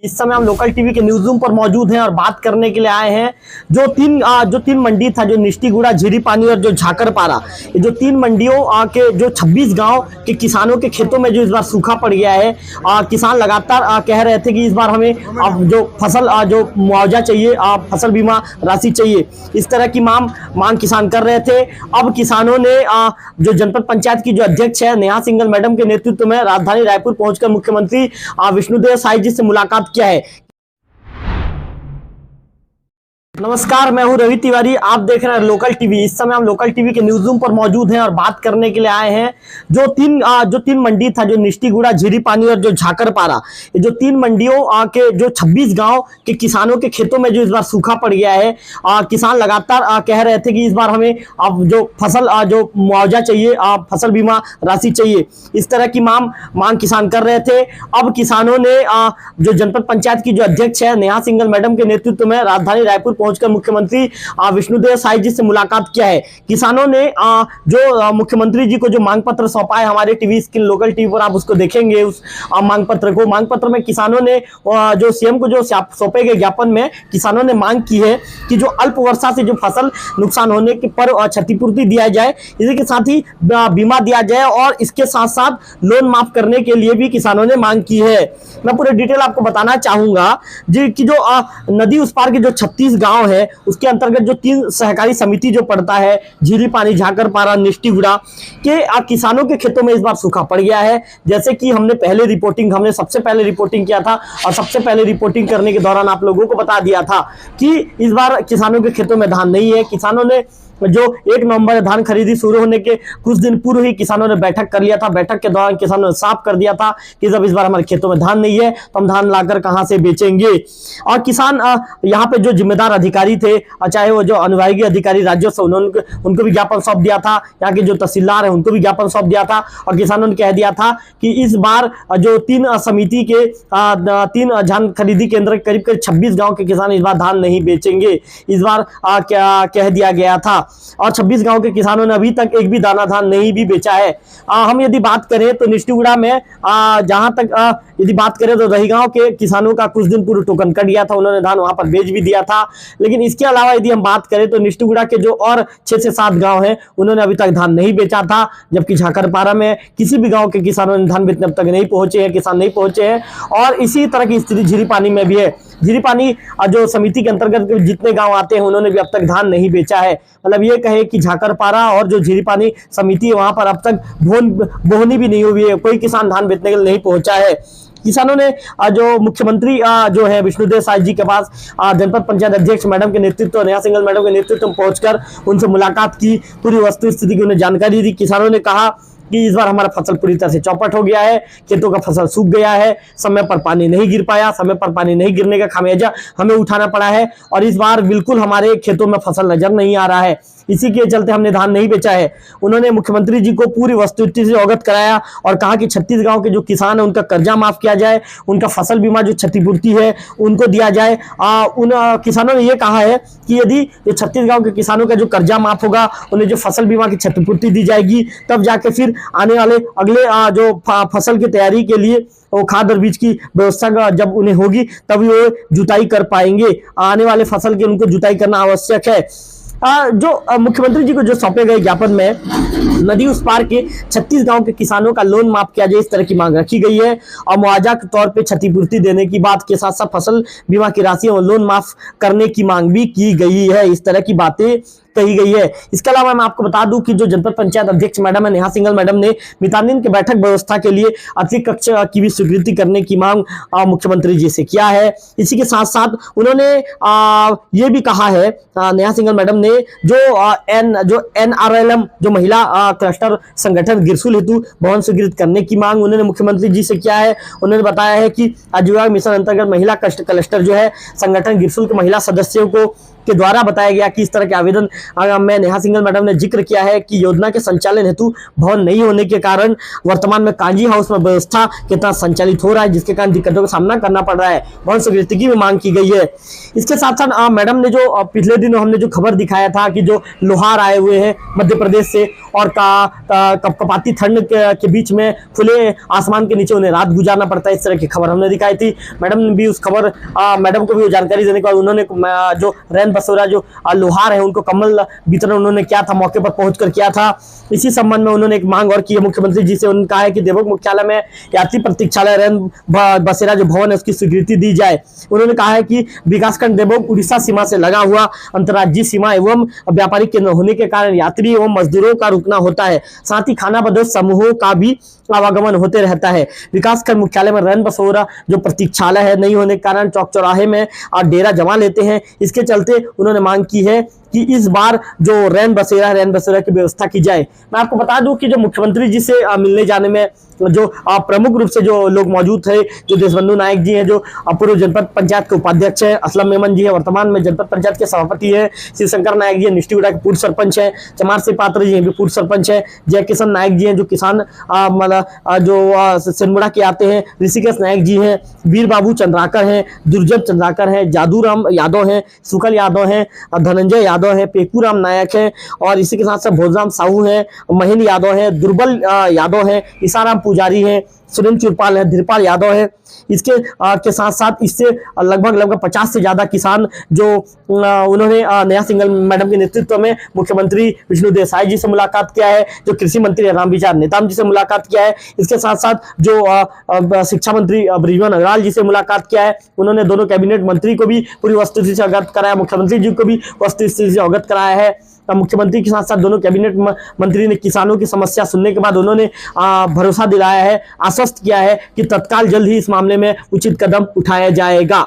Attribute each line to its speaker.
Speaker 1: इस समय हम लोकल टीवी के न्यूज रूम पर मौजूद हैं और बात करने के लिए आए हैं जो तीन मंडी था, जो निष्ठीगुड़ा, झीरीपानी और जो झाकरपारा, ये जो तीन मंडियों के जो 26 गांव के किसानों के खेतों में जो इस बार सूखा पड़ गया है। किसान लगातार कह रहे थे कि इस बार हमें जो फसल जो मुआवजा चाहिए, फसल बीमा राशि चाहिए, इस तरह की मांग किसान कर रहे थे। अब किसानों ने जो जनपद पंचायत की जो अध्यक्ष है नेहा सिंघल मैडम के नेतृत्व में राजधानी रायपुर पहुंचकर मुख्यमंत्री विष्णुदेव साय जी से मुलाकात क्या है। नमस्कार, मैं हूं रवि तिवारी, आप देख रहे हैं लोकल टीवी। इस समय हम लोकल टीवी के न्यूज रूम पर मौजूद हैं और बात करने के लिए आए हैं जो तीन मंडी था, जो निष्ठीगुड़ा, झीरीपानी और जो झाकरपारा, ये जो तीन मंडियों के जो 26 गांव के किसानों के खेतों में जो इस बार सूखा पड़ गया है। किसान लगातार कह रहे थे कि इस बार हमें जो फसल जो मुआवजा चाहिए, फसल बीमा राशि चाहिए, इस तरह की मांग किसान कर रहे थे। अब किसानों ने जो जनपद पंचायत की जो अध्यक्ष है नेहा सिंघल मैडम के नेतृत्व में राजधानी रायपुर पहुंचकर मुख्यमंत्री विष्णुदेव साय जी से मुलाकात किया है। किसानों ने जो मुख्यमंत्री जी को जो मांग पत्र सौंपा है, हमारे टीवी स्क्रीन लोकल टीवी पर आप उसको देखेंगे। उस मांग पत्र में किसानों ने जो सीएम को जो सौंपे गए ज्ञापन में किसानों ने मांग की है कि जो अल्प वर्षा से जो फसल नुकसान होने के पर क्षतिपूर्ति दिया जाए, इसी के साथ ही बीमा दिया जाए और इसके साथ साथ लोन माफ करने के लिए भी किसानों ने मांग की है। मैं पूरे डिटेल आपको बताना चाहूंगा जी कि जो नदी उस पार के जो 36 गांव है, उसके अंतर्गत जो 3 सहकारी समिति जो पड़ता है, झीरीपानी, झाकरपारा, निष्ठीगुड़ा के किसानों के खेतों में इस बार सूखा पड़ गया है। जैसे कि हमने सबसे पहले रिपोर्टिंग किया था और सबसे पहले रिपोर्टिंग करने के दौरान आप लोगों को बता दिया था कि इस बार किसानों के खेतों में धान नहीं है। किसानों ने जो 1 नवंबर धान खरीदी शुरू होने के कुछ दिन पूर्व ही किसानों ने बैठक कर लिया था। बैठक के दौरान किसानों ने साफ कर दिया था कि जब इस बार हमारे खेतों में धान नहीं है तो हम धान लाकर कहां से बेचेंगे। और किसान यहाँ पे जो जिम्मेदार अधिकारी थे, चाहे वो जो अनुभागीय अधिकारी राजस्व, उनको भी ज्ञापन सौंप दिया था। यहाँ के जो तहसीलदार है उनको भी ज्ञापन सौंप दिया था और किसानों ने कह दिया था कि इस बार जो 3 समिति के 3 धान खरीदी केंद्र करीब 26 गांव के किसान इस बार धान नहीं बेचेंगे, इस बार क्या कह दिया गया था। और 26 गांव के किसानों ने अभी तक एक भी दाना धान नहीं भी बेचा है। हम यदि बात करें तो निष्ठीगुड़ा में जहां तक यदि बात करें तो रहीगांव के किसानों का कुछ दिन पूर्व टोकन कट गया था, उन्होंने धान वहां पर बेच भी दिया था। लेकिन इसके अलावा यदि हम बात करें तो निष्ठीगुड़ा के जो और 6 से 7 गांव हैं, उन्होंने अभी तक धान नहीं बेचा था। जबकि झाकरपारा में किसी भी गांव के किसानों ने धान बेचने अब तक नहीं पहुंचे हैं, किसान नहीं पहुंचे हैं। और इसी तरह की स्थिति झीरीपानी में भी है। झीरीपानी जो समिति के अंतर्गत जितने गांव आते हैं, उन्होंने भी अब तक धान नहीं बेचा है। मतलब ये कहे कि झाकरपारा और जो झीरीपानी समिति है, वहां पर अब तक बोहनी भी नहीं हुई है, कोई किसान धान बेचने के लिए नहीं पहुंचा है। किसानों ने जो मुख्यमंत्री जो है विष्णुदेव साय जी के पास जनपद पंचायत अध्यक्ष मैडम के नेतृत्व, नेहा सिंघल मैडम के नेतृत्व में पहुंचकर उनसे मुलाकात की, पूरी वस्तु स्थिति की उन्हें जानकारी दी। किसानों ने कहा कि इस बार हमारा फसल पूरी तरह से चौपट हो गया है, खेतों का फसल सूख गया है, समय पर पानी नहीं गिर पाया, समय पर पानी नहीं गिरने का खामियाजा हमें उठाना पड़ा है और इस बार बिल्कुल हमारे खेतों में फसल नजर नहीं आ रहा है। इसी के चलते हमने धान नहीं बेचा है। उन्होंने मुख्यमंत्री जी को पूरी वस्तुस्थिति से अवगत कराया और कहा कि 36 गांव के जो किसान हैं उनका कर्जा माफ किया जाए, उनका फसल बीमा जो क्षतिपूर्ति है उनको दिया जाए। उन किसानों ने यह कहा है कि यदि जो 36 गांव के किसानों का जो कर्जा माफ होगा, उन्हें जो फसल बीमा की क्षतिपूर्ति दी जाएगी, तब जाके फिर आने वाले अगले जो फसल की तैयारी के लिए वो खाद और बीज की व्यवस्था जब उन्हें होगी तभी वो जुताई कर पाएंगे। आने वाले फसल की उनको जुताई करना आवश्यक है। जो मुख्यमंत्री जी को जो सौंपे गए ज्ञापन में नदी उस पार के 36 गांव के किसानों का लोन माफ किया जाए, इस तरह की मांग रखी गई है। और मुआवजा के तौर पे क्षतिपूर्ति देने की बात के साथ साथ फसल बीमा की राशि और लोन माफ करने की मांग भी की गई है। इस तरह की बातें कही गई है। इसके अलावा मैं आपको बता दूं कि जो जनपद पंचायत अध्यक्ष मैडम है नेहा सिंघल मैडम ने मितानिन के बैठक व्यवस्था के लिए अतिरिक्त कक्ष की भी स्वीकृति करने की मांग मुख्यमंत्री जी से किया है। इसी के साथ साथ उन्होंने ये भी कहा है नेहा सिंघल मैडम ने जो NRLM जो महिला क्लस्टर संगठन गिरसुल हेतु भवन स्वीकृत करने की मांग उन्होंने मुख्यमंत्री जी से किया है। उन्होंने बताया है कि आजीविका मिशन अंतर्गत महिला क्लस्टर जो है संगठन गिरसुल के महिला सदस्यों को के द्वारा बताया गया कि इस तरह के आवेदन में नेहा सिंघल मैडम ने जिक्र किया है कि योजना के संचालन हेतु भवन नहीं होने के कारण वर्तमान में कांजी हाउस में व्यवस्था के तहत संचालित हो रहा है, जिसके कारण दिक्कतों का सामना करना पड़ रहा है। भवन स्वीकृति की भी मांग की गई है। इसके साथ साथ मैडम ने जो पिछले दिनों हमने जो खबर दिखाया था कि जो लोहार आए हुए हैं मध्य प्रदेश से और कपकपाती ठंड के बीच में खुले आसमान के नीचे उन्हें रात गुजारना पड़ता है, इस तरह की खबर हमने दिखाई थी। मैडम ने भी उस खबर मैडम को भी जानकारी देने के बाद उन्होंने जो रैन बसेरा जो लोहार है उनको कम्बल वितरण उन्होंने किया था, मौके पर पहुंचकर किया था। इसी संबंध में उन्होंने एक मांग और की है मुख्यमंत्री जी से। उन्होंने कहा है कि देवोग मुख्यालय में यात्री प्रतीक्षालय रैन बसेरा जो भवन है उसकी स्वीकृति दी जाए। उन्होंने कहा है कि विकासखंड देवोग उड़ीसा सीमा से लगा हुआ अंतर्राज्यीय सीमा एवं व्यापारिक केंद्र होने के कारण यात्री एवं मजदूरों का रुकना होता है, साथ ही खाना बदोश समूहों का भी आवागमन होते रहता है। विकासखंड मुख्यालय में रैन बसेरा जो प्रतीक्षालय है नहीं होने के कारण चौक चौराहे में डेरा जमा लेते हैं। इसके चलते उन्होंने मांग की है कि इस बार जो रैन बसेरा की व्यवस्था की जाए। मैं आपको बता दूं कि जो मुख्यमंत्री जी से मिलने जाने में जो प्रमुख रूप से जो लोग मौजूद थे, जो देशबंधु नायक जी हैं, जो पूर्व जनपद पंचायत के उपाध्यक्ष हैं, असलम मेमन जी हैं, वर्तमान में जनपद पंचायत के सभापति हैं, शिवशंकर नायक जी हैं, निष्ठीगुड़ा के पूर्व सरपंच हैं, चमार सिंह पात्र जी हैं भी पूर्व सरपंच हैं, जय किशन नायक जी हैं जो किसान सिंहमुड़ा के आते हैं, ऋषिकेश नायक जी हैं, वीर बाबू चंद्राकर हैं, दुर्जन चंद्राकर हैं, जादूराम यादव हैं, सुकल यादव हैं, धनंजय यादव हैं, पेकूराम नायक हैं और इसी के साथ साथ भोजराम साहू हैं, महेंद्र यादव हैं, दुर्बल यादव हैं, ईसाराम पुजारी हैं, सुरेंद्र चुरपाल है, धीरपाल यादव है। इसके के साथ साथ इससे लगभग 50 से ज्यादा किसान जो उन्होंने नेहा सिंघल मैडम के नेतृत्व में मुख्यमंत्री विष्णु देसाई जी से मुलाकात किया है, जो कृषि मंत्री रामविचार नेताम जी से मुलाकात किया है। इसके साथ साथ जो शिक्षा मंत्री बृजमोहन अग्रवाल जी से मुलाकात किया है। उन्होंने दोनों कैबिनेट मंत्री को भी पूरी वस्तुस्थिति से अवगत कराया, मुख्यमंत्री जी को भी वस्तुस्थिति से अवगत कराया है। मुख्यमंत्री के साथ साथ दोनों कैबिनेट मंत्री ने किसानों की समस्या सुनने के बाद उन्होंने भरोसा दिलाया है, आश्वस्त किया है कि तत्काल जल्द ही इस मामले में उचित कदम उठाया जाएगा।